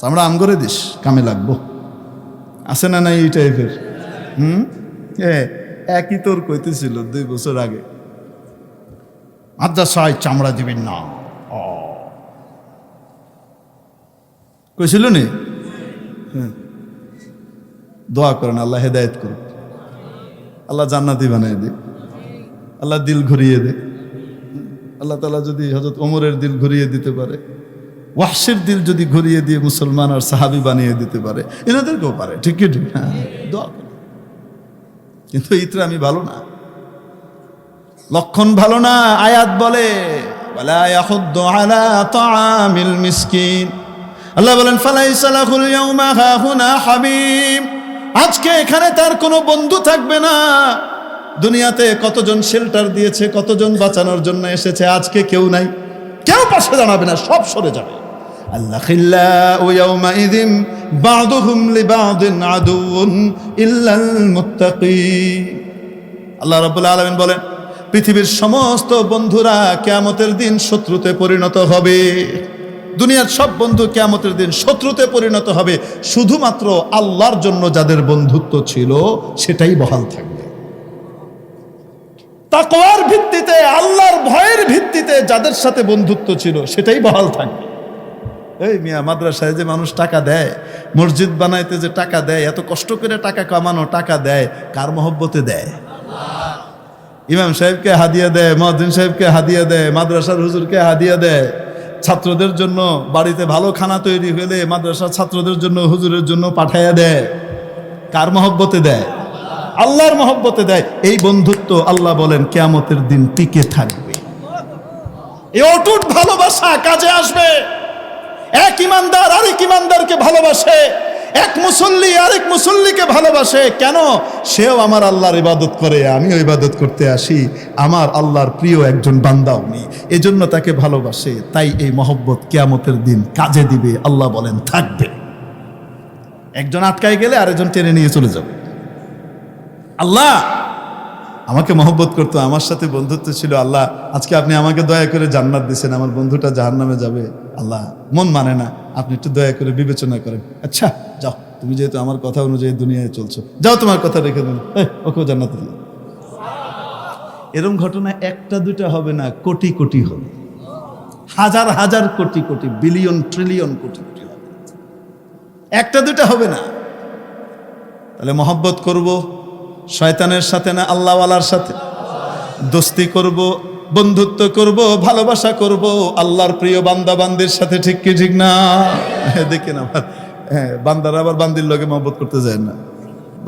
Speaker 1: চামড়া আম করে দিস, কামে লাগবো। আছে না নাই এই টাইপের? একই তোর কইতেছিল 2 বছর আগে, মাদ্রাসায় চামড়া দিবেন না কইছিল নি? দোয়া করেন আল্লাহ হেদায়েত করুক, আল্লাহ জান্নাতি বানায় দে, আল্লাহ দিল ঘুরিয়ে দে। আল্লাহ তাআলা যদি হযরত ওমরের দিল ঘুরিয়ে দিতে পারে, ওয়াহশির দিল যদি ঘুরিয়ে দিয়ে মুসলমান আর সাহাবী বানিয়ে দিতে পারে, এনাদেরকেও পারে। ঠিক কি ঠিক? দোয়া করেন। কিন্তু ইতরা আমি ভালো না, লক্ষণ ভালো না। আয়াত বলে ওয়ালা ইয়াহুদ্দু আলা তাআমিল মিসকিন। আল্লাহ বলেন ফালাইসা লাহুল ইয়াউমা হাহুনা হামিম। আজকে এখানে তার কোনো বন্ধু থাকবে না। দুনিয়াতে কতজন শেল্টার দিয়েছে, কতজন বাঁচানোর জন্য এসেছে, আজকে কেউ নাই, কেউ পাশে দাঁড়াবে না, সব সরে যাবে। আল্লাহ খিল্লাউ ইয়াউমাইযিম বা'দুহুম লিবা'দিন আদুউন ইল্লাল মুত্তাকিন। আল্লাহ রাব্বুল আলামিন বলেন পৃথিবীর সমস্ত বন্ধুরা কিয়ামতের দিন শত্রুতে পরিণত হবে। দুনিয়ার সব বন্ধু কিয়ামতের দিন শত্রুতে পরিণত হবে, শুধুমাত্র আল্লাহর জন্য যাদের বন্ধুত্ব ছিল সেটাই বহাল থাকবে। তাকওয়ার ভিত্তিতে, আল্লাহর ভয়ের ভিত্তিতে যাদের সাথে বন্ধুত্ব ছিল সেটাই বহাল থাকবে। এই মিয়া, মাদ্রাসায় যে মানুষ টাকা দেয়, মসজিদ বানাইতে যে টাকা দেয়, এত কষ্ট করে টাকা কামানো, টাকা দেয় কার মহব্বতে দেয়? ইমাম সাহেবকে হাদিয়া দেয়, মুয়াজ্জিন সাহেবকে হাদিয়া দেয়, মাদ্রাসার হুজুরকে হাদিয়া দেয়। ছাত্রদের জন্য বাড়িতে ভালো খানা তৈরি হলে মাদ্রাসার ছাত্রদের জন্য, হুজুরের জন্য পাঠাইয়া দেয়। কার মহব্বতে দেয়? আল্লাহর মহব্বতে দেয়। এই বন্ধুত্ব আল্লাহ বলেন কিয়ামতের দিন টিকে থাকবে। এই অটুট ভালোবাসা কাজে আসবে। এক ইমানদার আরেক ইমানদারকে ভালোবাসে, এক মুসল্লি আরেক মুসল্লিকে ভালোবাসে। কেন? সেও আমার আল্লাহর ইবাদত করে, আমিও ইবাদত করতে আসি, আমার আল্লাহর প্রিয় একজন বান্দা উনি, এজন্য তাকে ভালোবাসে। তাই এই মহব্বত কিয়ামতের দিন কাজে দিবে। আল্লাহ বলেন থাকবে। একজন আটকায় গেলে আরেকজন টেনে নিয়ে চলে যাবে। আল্লাহ আমাকে মহব্বত করতো, আমার সাথে বন্ধুত্ব ছিল, আল্লাহ আজকে আপনি আমাকে দয়া করে জান্নাত দিয়েছেন, আমার বন্ধুটা জাহান্নামে যাবে। আল্লাহ মন মানে না, আপনি একটু দয়া করে বিবেচনা করেন। আচ্ছা যাও, তুমি যেহেতু আমার কথা অনুযায়ী দুনিয়ায় চলছো, যাও তোমার কথা রেখে দেন, ওকেও জান্নাতে দিও। এরকম ঘটনা একটা দুটা হবে না, কোটি কোটি হবে, হাজার হাজার কোটি কোটি, বিলিয়ন ট্রিলিয়ন কোটি কোটি হবে, একটা দুটা হবে না। তাহলে মহব্বত করব শয়তানের সাথে না আল্লাহওয়ালার সাথে? দোস্তি করব, বন্ধুত্ব করব, ভালোবাসা করব আল্লাহর প্রিয় বান্দা বান্দির সাথে। ঠিক কি ঠিক না? দেখেন আবার বান্দারা আবার বান্দির লগে মহব্বত করতে যায় না,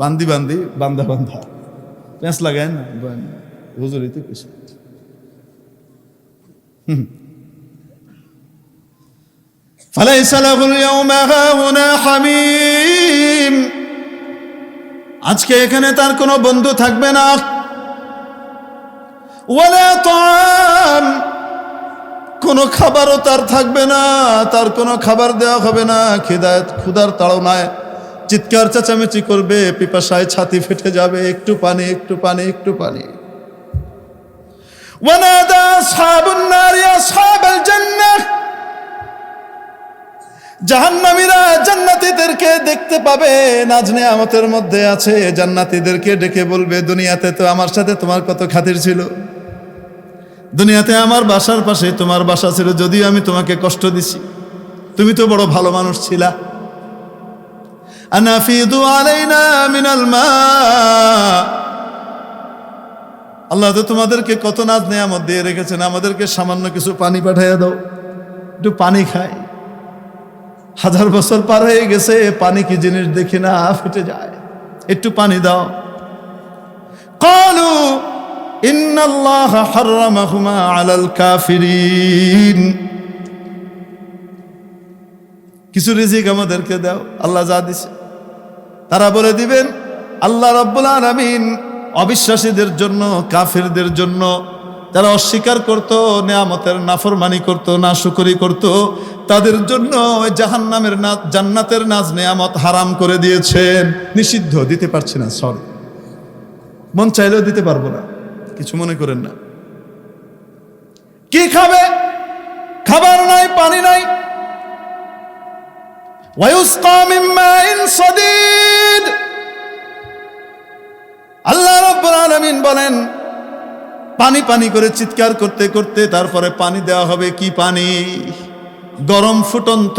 Speaker 1: বান্দি বান্দি, বান্দা বান্দা, প্যাঁচ লাগায় না হুজুরই তো কিছু। ফালাইসা লাহুল ইয়াউমা হাহুনা হামিম। আজকে এখানে তার কোনো বন্ধু থাকবে না। ওয়ালা তাআম, কোনো খাবারও তার থাকবে না, তার কোনো খাবার দেওয়া হবে না। ক্ষুধার তাড়নায় চিৎকার চেঁচামেচি করবে, পিপাসায় ছাতি ফেটে যাবে, একটু পানি, একটু পানি, একটু পানি। ওয়ানাদা আসহাবুন নারি আসহাবাল জান্নাহ জাহান্নামীরা জান্নাতীদেরকে দেখতে পাবে, নাজ নেয়ামতের মধ্যে আছে, জান্নাতীদেরকে ডেকে বলবে, দুনিয়াতে তো আমার সাথে তোমার কত খাতির ছিল, দুনিয়াতে আমার বাসার পাশে তোমার বাসা ছিল, যদিও আমি তোমাকে কষ্ট দিছি, তুমি তো বড় ভালো মানুষ ছিলা। আনাফিদু আলাইনা মিনাল মা, আল্লাহ তো তোমাদেরকে কত নাজ নেয়ামত দিয়ে রেখেছেন, আমাদেরকে সামান্য কিছু পানি পাঠাইয়া দাও, একটু পানি খাই। 1000 বছর পার হয়ে গেছে, পানি কি জিনিস দেখি না, ফেটে যায়, একটু পানি দাও। ক্বালু ইন্নাল্লাহা হাররামাহুমা আলাল কাফিরিন, কিছু রিজিক আমাদেরকে দাও, আল্লাহ যা দিছে। তারা বলে দিবেন, আল্লাহ রাব্বুল আলামিন অবিশ্বাসীদের জন্য, কাফিরদের জন্য, যারা অস্বীকার করত, নেয়ামতের নাফরমানি করত, নাশুকরি করত, তাদের জন্য ওই জাহান্নামের জান্নাতের নাজ নেয়ামত হারাম করে দিয়েছেন, নিষিদ্ধ, দিতে পারছি না, সরি, মন চাইলেও দিতে পারবো না, কিছু মনে করেন না। কি খাবে? খাবার নাই, পানি নাই। ওয়ায়ুসকা মিন মাইন সাদীদ, আল্লাহ রাব্বুল আলামিন বলেন, পানি পানি করে চিৎকার করতে করতে তারপরে পানি দেওয়া হবে। কি পানি? গরম ফুটন্ত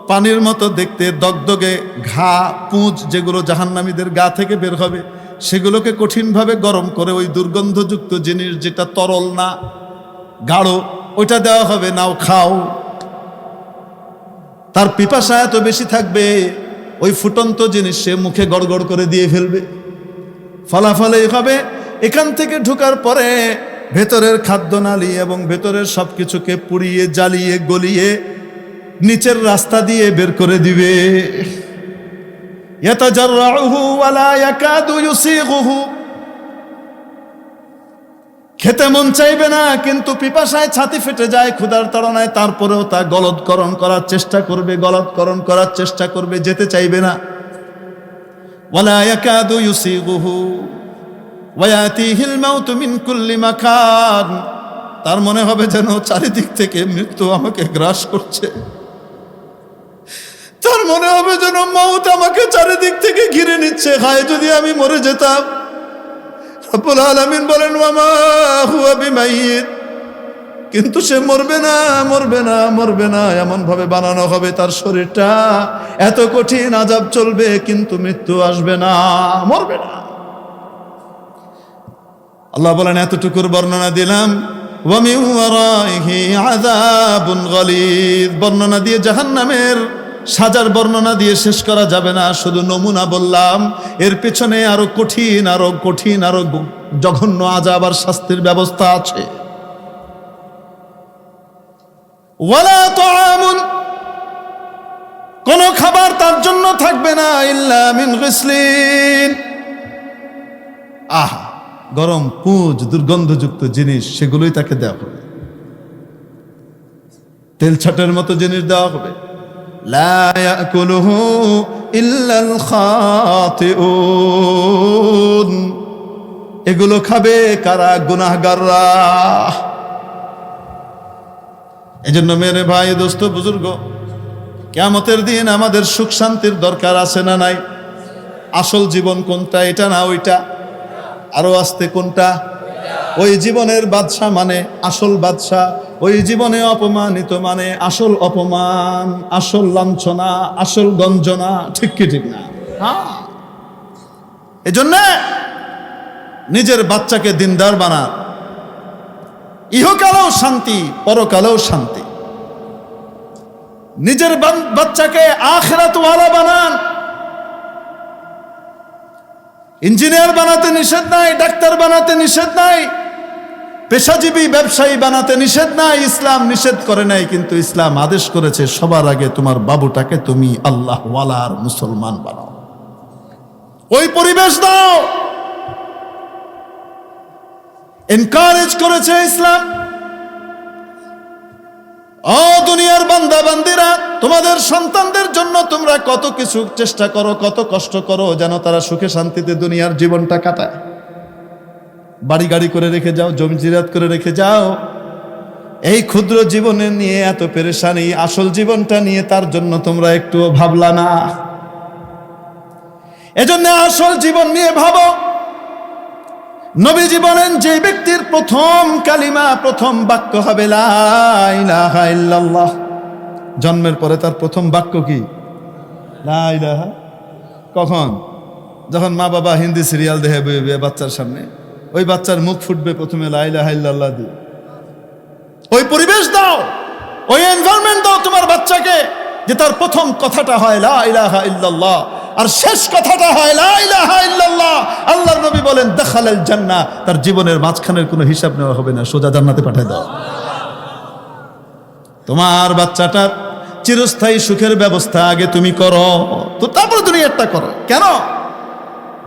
Speaker 1: পানির মতো দেখতে, দগদগে ঘা পুঁজ যেগুলো জাহান্নামীদের গা থেকে বের হবে, সেগুলোকে কঠিনভাবে গরম করে ওই দুর্গন্ধযুক্ত জিনিস, যেটা তরল না, গাঢ়, ওইটা দেওয়া হবে, নাও খাও। তার পিপাসা এত বেশি থাকবে, ওই ফুটন্ত জিনিস সে মুখে গড়গড় করে দিয়ে ফেলবে। ফলাফলে হবে, এখান থেকে ঢোকার পরে ভেতরের খাদ্যনালী এবং ভেতরের সবকিছুকে পুড়িয়ে, জ্বালিয়ে, গলিয়ে নিচের রাস্তা দিয়ে বের করে দিবে। ইয়াতাজাররাউহু ওয়ালা ইয়াকাদু ইউসিগুহু, খেতে মন চাইবে না, কিন্তু পিপাসায় ছাতি ফেটে যায়, ক্ষুধার তাড়নায়, তারপরেও তা গলৎকরণ করার চেষ্টা করবে, গলৎকরণ করার চেষ্টা করবে, যেতে চাইবে না। ওয়ালা ইয়াকাদু ইউসিগুহু ওয়ায়াতিহিল মাউতু মিন কুল্লি মাকান, তার মনে হবে যেন চারিদিক থেকে মৃত্যু আমাকে গ্রাস করছে, তার মনে হবে যেন মউত আমাকে চারিদিক থেকে ঘিরে নিচ্ছে, হায় যদি আমি মরে যেতাম। রব্বুল আলামিন বলেন, ওয়া মা হুয়া বিমাইয়িত, কিন্তু সে মরবে না, মরবে না, মরবে না, এমন ভাবে বানানো হবে তার শরীরটা, এত কঠিন আযাব চলবে, কিন্তু মৃত্যু আসবে না, মরবে না। আল্লাহ বলেন, এতটুকুর বর্ণনা দিলাম। ওয়া মিন ওয়ারাইহি আযাবুন গালিদ, বর্ণনা দিয়ে জাহান্নামের সাজার বর্ণনা দিয়ে শেষ করা যাবে না, শুধু নমুনা বললাম, এর পেছনে আরো কঠিন, আরো কঠিন, আরো জঘন্য আযাব আর শাস্তির ব্যবস্থা আছে। ওয়ালা তাআমুন, কোন খাবার তার জন্য থাকবে না, ইল্লা মিন গিসলিন, আহা, গরম পুঁজ, দুর্গন্ধযুক্ত জিনিস, সেগুলোই তাকে দেওয়া হবে, তেল ছাটের মতো জিনিস দেওয়া হবে। লা ইয়াকুলুহু ইল্লাল খাতিউন, এগুলো খাবে কারা? গুনাহগাররা। এজন্য মেরে ভাই, দোস্ত, বুজুর্গ, কিয়ামতের দিন আমাদের সুখ শান্তির দরকার আছে না নাই? আসল জীবন কোনটা? এটা না ওইটা? আরো আসতে কোনটা? ওই জীবনের বাদশা মানে আসল বাদশা, ওই জীবনে অপমানিত মানে আসল অপমান, আসল লাঞ্ছনা, আসল গঞ্জনা, ঠিক কি ঠিক না? এজন্য নিজের বাচ্চাকে দিনদার বানান, ইহকালেও শান্তি, পরকালেও শান্তি। নিজের বাচ্চাকে আখিরাতওয়ালা বানান। ইঞ্জিনিয়ার বানাতে নিষেধ নাই, ডাক্তার বানাতে নিষেধ নাই, পেশাজীবী ব্যবসায়ী বানাতে নিষেধ নাই, ইসলাম নিষেধ করে নাই, কিন্তু ইসলাম আদেশ করেছে সবার আগে তোমার বাবুটাকে তুমি আল্লাহওয়ালা আর মুসলমান বানাও, ওই পরিবেশ দাও। এনকারেজ করেছে ইসলাম। ও দুনিয়ার বান্দা বান্দিরা, তোমাদের সন্তানদের জন্য তোমরা কত কিছু চেষ্টা করো, কত কষ্ট করো, যেন তারা সুখে শান্তিতে দুনিয়ার জীবনটা কাটায়। বাড়ি গাড়ি করে রেখে যাও, জমি জিরাত করে রেখে যাও, এই ক্ষুদ্র জীবনে নিয়ে এত পেরেশানি, আসল জীবনটা নিয়ে তার জন্য তোমরা একটুও ভাবলা না। এজন্য আসল জীবন নিয়ে ভাবো। নবীজি বলেন, যে ব্যক্তির প্রথম কালিমা, প্রথম বাক্য হবে লা ইলাহা ইল্লাল্লাহ, জন্মের পরে তার প্রথম বাক্য কি? লা ইলাহা। কখন? যখন মা বাবা হিন্দি সিরিয়াল দেখে বইবে বাচ্চার সামনে, ওই বাচ্চার মুখ ফুটবে প্রথমে লা ইলাহা ইল্লাল্লাহ দিয়ে। ওই পরিবেশ দাও, ওই এনভায়রনমেন্ট দাও তোমার বাচ্চাকে, যে তার প্রথম কথাটা হয় লা ইলাহা ইল্লাল্লাহ, আর শেষ কথাটা হয় লা ইলাহা ইল্লাল্লাহ। আল্লাহর নবী বলেন, দাখালাল জান্নাহ, তার জীবনের মাঝখানের কোনো হিসাব নেওয়া হবে না, সোজা জান্নাতে পাঠিয়ে দাও। তোমার বাচ্চাটার চিরস্থায়ী সুখের ব্যবস্থা আগে তুমি করো, তো তারপরে দুনিয়াটা করো। কেন?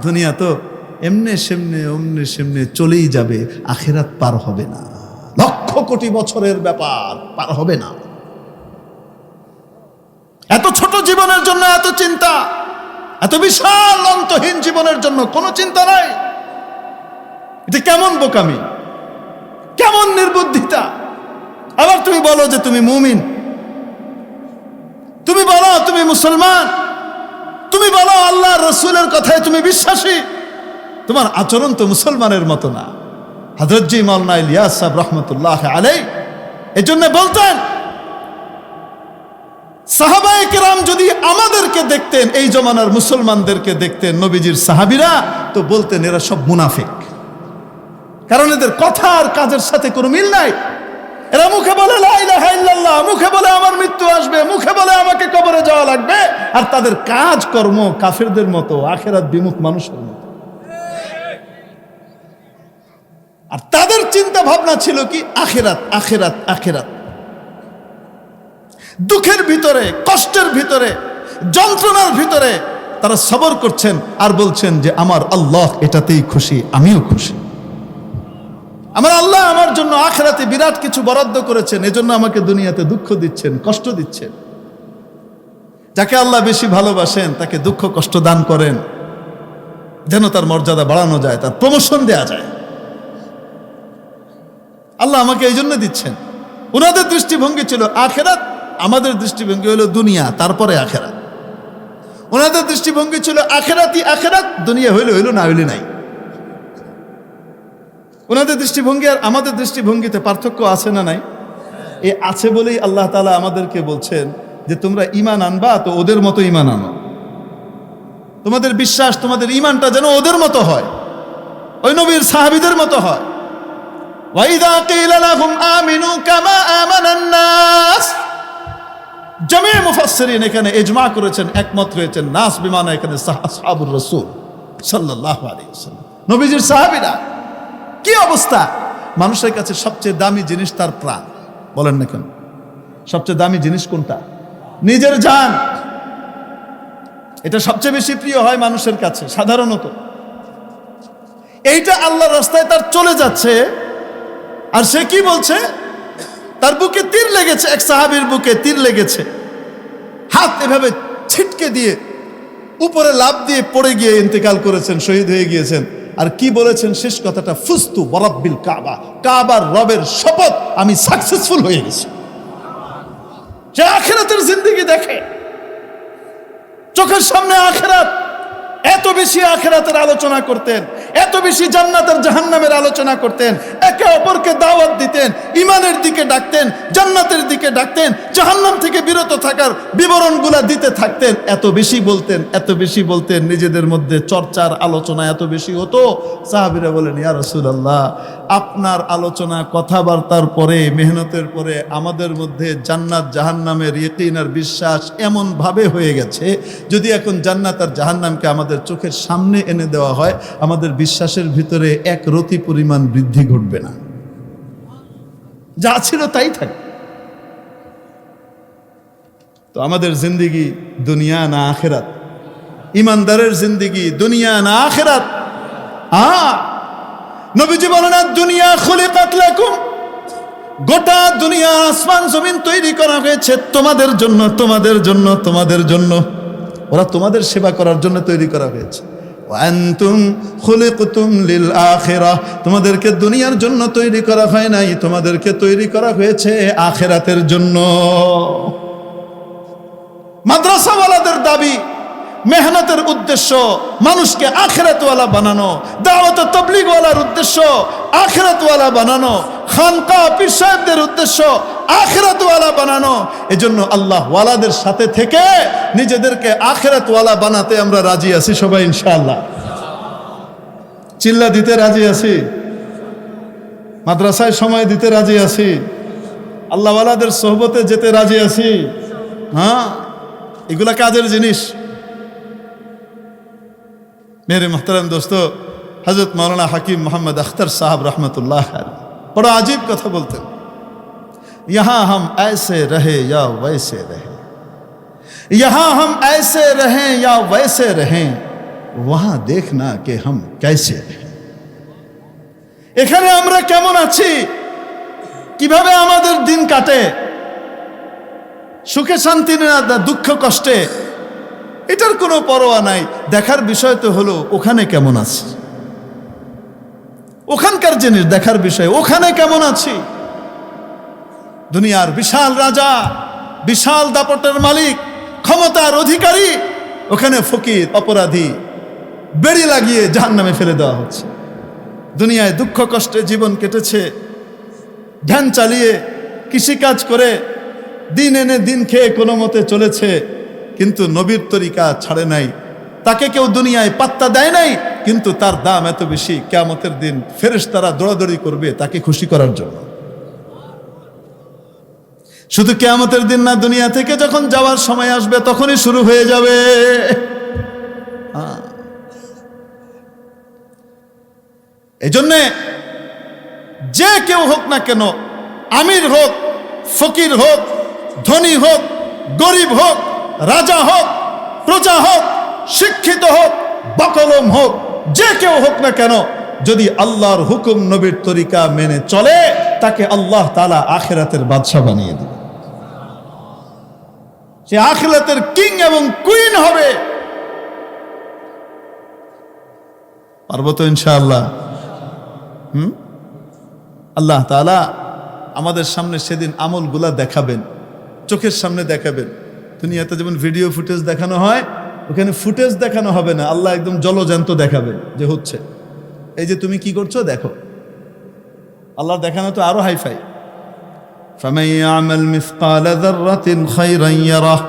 Speaker 1: দুনিয়া তো এমনে সেমনে অমনে সেমনে চলেই যাবে, আখিরাত পার হবে না। লক্ষ কোটি বছরের ব্যাপার, পার হবে না। এত ছোট জীবনের জন্য এত চিন্তা, এত বিশাল অন্তহীন জীবনের জন্য কোনো চিন্তা নাই। এটা কেমন বোকামি, কেমন নির্বুদ্ধিতা। আবার তুমি বলো যে তুমি মুমিন, তুমি বলো তুমি মুসলমান, তুমি বলো আল্লাহ রসুলের কথায় তুমি বিশ্বাসী, তোমার আচরণ তো মুসলমানের মতো না। হযরত জি মাওলানা ইলিয়াস সাহেব রহমতুল্লাহ আলাইহি এই জন্য বলতেন, সাহাবায়ে কেরাম যদি আমাদেরকে দেখতেন, এই জমানার মুসলমানদেরকে দেখতেন, নবীজির সাহাবীরা, তো বলতেন এরা সব মুনাফিক। কারণ এদের কথা আর কাজের সাথে কোনো মিল নাই। এরা মুখে বলে লা ইলাহা ইল্লাল্লাহ, মুখে বলে আমার মৃত্যু আসবে, মুখে বলে আমাকে কবরে যাওয়া লাগবে, আর তাদের কাজ কর্ম কাফেরদের মতো, আখিরাত বিমুখ মানুষের মতো। আর তাদের চিন্তা ভাবনা ছিল কি? আখিরাত, আখিরাত, আখিরাত। দুঃখের ভিতরে, কষ্টের ভিতরে, যন্ত্রণার ভিতরে তারা সবর করছেন আর বলছেন যে আমার আল্লাহ এটাতেই খুশি, আমিও খুশি। আমার আল্লাহ আমার জন্য আখিরাতে বিরাট কিছু বরাদ্দ করেছেন, এজন্য আমাকে দুনিয়াতে দুঃখ দিচ্ছেন, কষ্ট দিচ্ছেন। যাকে আল্লাহ বেশি ভালোবাসেন তাকে দুঃখ কষ্ট দান করেন, যেন তার মর্যাদা বাড়ানো যায়, তার প্রমোশন দেয়া যায়। আল্লাহ আমাকে এই জন্য দিচ্ছেন। ওনাদের দৃষ্টিভঙ্গি ছিল আখিরাত, আমাদের দৃষ্টিভঙ্গি হলো দুনিয়া, তারপরে আখিরাত। ওনাদের দৃষ্টিভঙ্গি ছিল আখিরাতই আখিরাত, দুনিয়া হইলে হইল, না হইলে নাই। ওনাদের দৃষ্টিভঙ্গি আর আমাদের দৃষ্টিভঙ্গিতে পার্থক্য আছে না নাই? এই আছে বলেই আল্লাহ তাআলা আমাদেরকে বলছেন যে তোমরা ঈমান আনবা তো ওদের মতো ঈমান আনো। তোমাদের বিশ্বাস, তোমাদের ঈমানটা যেন ওদের মতো হয়, ওই নবীর সাহাবীদের মতো হয়। ওয়াইদা কিলা লাহুম আমিনু কামা আমানান নাস, জামি মুফাসসিরিন এখানে ইজমা করেছেন, একমত হয়েছেন। নাস বিমানে এখানে আসহাবুর রাসূল সাল্লাল্লাহু আলাইহি ওয়াসাল্লাম, নবীজির সাহাবীরা। কি অবস্থা? মানুষের কাছে সবচেয়ে দামি জিনিস তার প্রাণ। বলেন না কেন? সবচেয়ে দামি জিনিস কোনটা? নিজের জান। এটা সবচেয়ে বেশি প্রিয় হয় মানুষের কাছে সাধারণত। এইটা আল্লাহর রাস্তায় তার চলে যাচ্ছে, আর সে কি বলছে? তার বুকে তীর লেগেছে, এক সাহাবীর বুকে তীর লেগেছে, হাত এভাবে ছিটকে দিয়ে উপরে লাফ দিয়ে পড়ে গিয়ে ইন্তেকাল করেছেন, শহীদ হয়ে গিয়েছেন। আর কি বলেছেন শেষ কথাটা? ফুস্তু বরাব্বিল কাবা, কাবার রবের শপথ, আমি সাকসেসফুল হয়ে গেছি। সে আখিরাতের জিন্দেগি দেখে, চোখের সামনে আখিরাত। এত বেশি আখিরাতের আলোচনা করতেন, এত বেশি জান্নাতের জাহান্নামের আলোচনা করতেন, একে অপরকে দাওয়াত দিতেন, ঈমানের দিকে ডাকতেন, জান্নাতের দিকে ডাকতেন, জাহান্নাম থেকে বিরত থাকার বিবরণগুলা দিতে থাকতেন। এত বেশি বলতেন, এত বেশি বলতেন, নিজেদের মধ্যে চর্চার আলোচনা এত বেশি হতো। সাহাবীরা বলেন, ইয়া রাসূলুল্লাহ, আপনার আলোচনা কথাবার্তার পরে, মেহনতের পরে আমাদের মধ্যে জান্নাত জাহান্নামের ইয়াকিন আর বিশ্বাস এমন ভাবে হয়ে গেছে, যদি এখন জান্নাত আর জাহান্নামকে আমাদের চোখের সামনে এনে দেওয়া হয়, আমাদের বিশ্বাসের ভিতরে এক রতি পরিমাণ বৃদ্ধি ঘটবে না, যা ছিল তাই থাকে। তো আমাদের জিন্দেগি দুনিয়া না আখিরাত? ইমানদারের জিন্দেগি দুনিয়া না আখিরাত? নবীজি বলেন, দুনিয়া খুলিকাত লাকুম, গোটা দুনিয়া আসমান জমিন তৈরি করা হয়েছে তোমাদের জন্য, তোমাদের জন্য, তোমাদের জন্য। ওরা তোমাদের সেবা করার জন্য তৈরি করা হয়েছে। আনতুম খুলিকতুম লিল আখিরাহ, তোমাদেরকে দুনিয়ার জন্য তৈরি করা হয় নাই, তোমাদেরকে তৈরি করা হয়েছে আখিরাতের জন্য। মাদ্রাসাওয়ালাদের দাবি, মেহনতের উদ্দেশ্য মানুষকে আখিরাতওয়ালা বানানো, দাওয়াত ও তাবলীগওয়ালার উদ্দেশ্য আখিরাতওয়ালা বানানো, খানকা পীর সাহেবদের উদ্দেশ্য আখিরাতওয়ালা বানানো। এজন্য আল্লাহ ওয়ালাদের সাথে থেকে নিজেদেরকে আখিরাতওয়ালা বানাতে আমরা রাজি আছি সবাই ইনশাআল্লাহ। চিল্লা দিতে রাজি আছি, মাদ্রাসায় সময় দিতে রাজি আছি, আল্লাহ ওয়ালাদের সোহবতে যেতে রাজি আছি। হ্যাঁ, এগুলা কাজের জিনিস। मेरे मोहतरम दोस्तों, हजरत मौलाना हकीम मोहम्मद अख्तर साहब रहमतुल्लाह अलैह बड़ा अजीब कथा बोलते हैं, यहाँ हम ऐसे रहे या वैसे रहे, यहाँ हम ऐसे रहें या वैसे रहें, वहाँ देखना कि हम कैसे रहें। এখানে আমরা কেমন আছি, কিভাবে আমাদের দিন কাটে, সুখে শান্তি না দুঃখ কষ্টে, এটার কোনো পরোয়া নাই। দেখার বিষয় তো হলো ওখানে কেমন আছি, ওখানকার জিনিস দেখার বিষয়, ওখানে কেমন আছি। দুনিয়ার বিশাল রাজা, বিশাল দাপটের মালিক, ক্ষমতার অধিকারী, ওখানে ফকির অপরাধী বেড়ি লাগিয়ে জাহান্নামে ফেলে দেওয়া হচ্ছে। দুনিয়ায় দুঃখ কষ্টে জীবন কেটেছে, ধ্যান চালিয়ে কৃষিকাজ করে দিন এনে দিন খেয়ে কোনো মতে চলেছে, কিন্তু নবীর তরিকা ছাড়ে নাই। তাকে কেউ দুনিয়ায় পাত্তা দেয় নাই, কিন্তু তার দাম এত বেশি, কিয়ামতের দিন ফেরেশতারা দৌড়াদৌড়ি করবে তাকে খুশি করার জন্য। শুধু কিয়ামতের দিন না, দুনিয়া থেকে যখন যাওয়ার সময় আসবে তখনই শুরু হয়ে যাবে। এই জন্যে যে কেউ হোক না কেন, আমির হোক, ফকির হোক, ধনী হোক, গরিব হোক, রাজা হোক, প্রজা হোক, শিক্ষিত হোক, বকলম হোক, যে কেউ হোক না কেন, যদি আল্লাহর হুকুম নবীর তরিকা মেনে চলে, তাকে আল্লাহ তাআলা আখিরাতের বাদশা বানিয়ে দিবে। সে আখিরাতের কিং এবং কুইন হবে। পারবো তো ইনশাআল্লাহ। আল্লাহ তাআলা আমাদের সামনে সেদিন আমলগুলা দেখাবেন, চোখের সামনে দেখাবেন। দুনিয়াতে যেমন ভিডিও ফুটেজ দেখানো হয়, ওখানে ফুটেজ দেখানো হবে না, আল্লাহ একদম জলজ্যান্ত দেখাবেন যে হচ্ছে। এই যে তুমি কি করছো দেখো, আল্লাহ দেখানো তো আরো হাইফাই। فَمَن يَعْمَلْ مِثْقَالَ ذَرَّةٍ خَيْرًا يَرَهُ।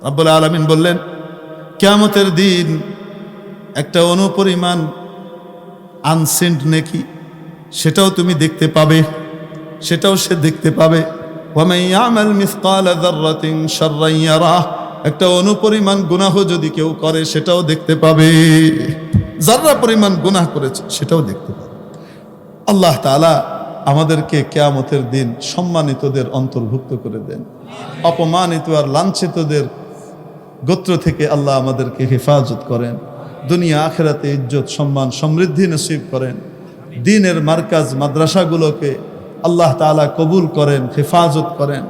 Speaker 1: রব্বুল আলামিন বললেন, কিয়ামতের দিন একটা অনুপরিমাণ আনসেন্ট নেকি, সেটাও তুমি দেখতে পাবে, সেটাও সে দেখতে পাবে। وَمَن يَعْمَلْ مِثْقَالَ ذَرَّةٍ شَرًّا يَرَهُ। একটা অনুপরিমাণ গুনাহ যদি কেউ করে সেটাও দেখতে পাবে, যারা পরিমাণ গুনাহ করেছে সেটাও দেখতে পাবে। আল্লাহ তাআলা আমাদেরকে কিয়ামতের দিন সম্মানিতদের অন্তর্ভুক্ত করে দেন, অপমানিত আর লাঞ্ছিতদের গোত্র থেকে আল্লাহ আমাদেরকে হেফাজত করেন। দুনিয়া আখিরাতে ইজ্জত সম্মান সমৃদ্ধি নসিব করেন। দ্বীনের মার্কাজ মাদ্রাসাগুলোকে আল্লাহ তাআলা কবুল করেন, হেফাজত করেন।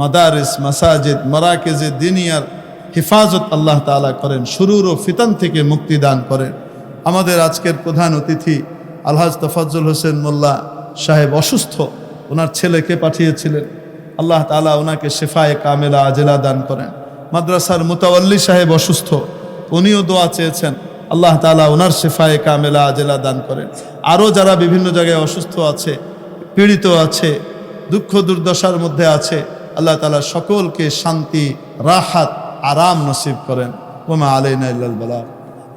Speaker 1: মাদারিস, মাসাজিদ, মারাকিজে দিনিয়ার হেফাজত আল্লাহ তাআলা করেন। শুরুর ও ফিতান থেকে মুক্তি দান করেন। আমাদের আজকের প্রধান অতিথি আলহাজ তফাজ্জল হোসেন মোল্লা সাহেব অসুস্থ, ওনার ছেলেকে পাঠিয়েছিলেন। আল্লাহ তাআলা ওনাকে শেফায়ে কামেলা আজেলা দান করেন। মাদ্রাসার মুতাওয়াল্লি সাহেব অসুস্থ, উনিও দোয়া চেয়েছেন, আল্লাহ তাআলা ওনার শেফায়ে কামেলা আজেলা দান করেন। আরও যারা বিভিন্ন জায়গায় অসুস্থ আছে, পীড়িত আছে, দুঃখ দুর্দশার মধ্যে আছে, আল্লাহ তাআলা সকলকে শান্তি, রাহাত, আরাম নসিব করেন। ওয়া মা আলাইনা ইল্লাল বালাগ।